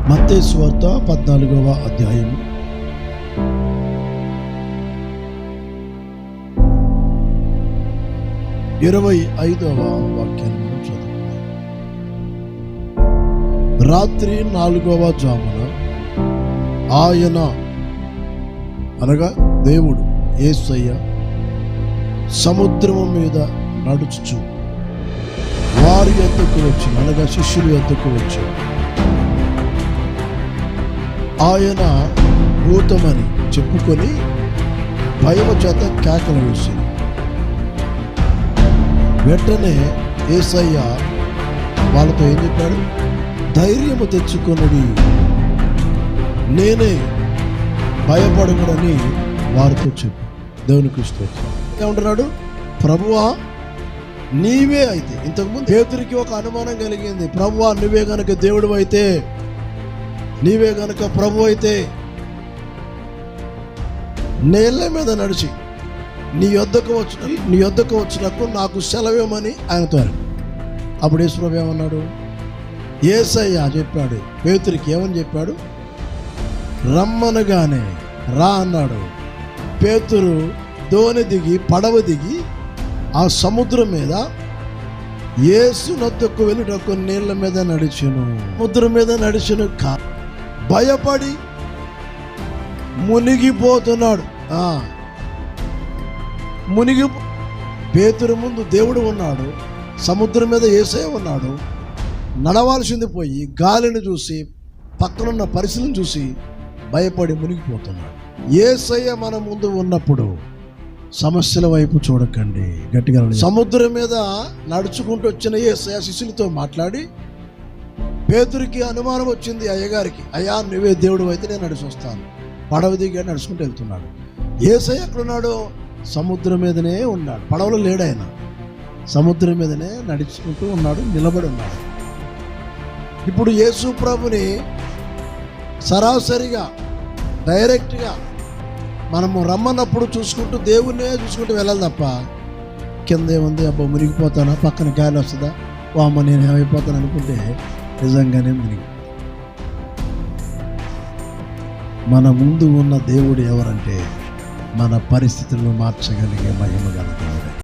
మత్తయి సువార్త 14వ అధ్యాయం 25వ వాక్యాన్ని మనం చదువుకుందాం. రాత్రి 4వ జామున ఆయన అనగా దేవుడు యేసయ్య సముద్రము మీద నడుచుచు వారి యొద్దకు వచ్చి అనగా శిష్యుల యొద్దకు వచ్చి ఆయన భూతమని చెప్పుకొని భయము చేత కేకలు వేసింది. వెంటనే యేసయ్య వాళ్ళతో ఏం చెప్పాడు? ధైర్యము తెచ్చుకొనుడి, నేనే, భయపడకుడని వారితో చెప్పు. దేవునికి స్తోత్రం. ఏమంటున్నాడు? ప్రభువా నీవే అయితే. ఇంతకుముందు పేతురికి ఒక అనుమానం కలిగింది. ప్రభువా నువ్వే గనుక దేవుడు అయితే, నీవే గనుక ప్రభు అయితే నేల మీద నడిచి నీ యొద్దకు వచ్చినప్పుడు నాకు సెలవేమని ఆయనతో. అప్పుడు యేసుప్రభు ఏమన్నాడు? యేసయ్య చెప్పాడు పేతురికి. ఏమని చెప్పాడు? రమ్మనగానే రా అన్నాడు. పేతురు దోణి దిగి పడవ దిగి ఆ సముద్రం మీద యేసు నొద్దకు వెళ్ళుటకు నీళ్ళ మీద నడిచెను. సముద్రం మీద నడిచెను. భయపడి మునిగిపోతున్నాడు. పేతురు ముందు దేవుడు ఉన్నాడు, సముద్రం మీద యేసయ్య ఉన్నాడు. నడవాల్సింది పోయి గాలిని చూసి పక్కనున్న పరిస్థితిని చూసి భయపడి మునిగిపోతున్నాడు. యేసయ్య మన ముందు ఉన్నప్పుడు సమస్యల వైపు చూడకండి. గట్టిగా సముద్రం మీద నడుచుకుంటూ వచ్చిన యేసయ్య శిష్యులతో మాట్లాడి పేతురికి అనుమానం వచ్చింది. అయ్యగారికి, అయ్యా నువ్వే దేవుడు అయితే నేను నడిచి వస్తాను. పడవ దిగా నడుచుకుంటూ వెళ్తున్నాడు. యేసయ్య ఎక్కడున్నాడు? సముద్రం మీదనే ఉన్నాడు. పడవలో లేడు ఆయన, సముద్రం మీదనే నడుచుకుంటూ ఉన్నాడు, నిలబడి ఉన్నాడు. ఇప్పుడు యేసు ప్రభుని సరాసరిగా డైరెక్ట్గా మనము రమ్మన్నప్పుడు చూసుకుంటూ దేవుణ్ణే చూసుకుంటూ వెళ్ళాలి తప్ప కింద ఏముంది, అబ్బా మునిగిపోతానా, పక్కన గాలి వస్తుందా, ఓ అమ్మ నేను ఏమైపోతాను అనుకుంటే నిజంగానే మునిగి. మన ముందు ఉన్న దేవుడు ఎవరంటే మన పరిస్థితులను మార్చగలిగే మహిమ గల దేవుడే.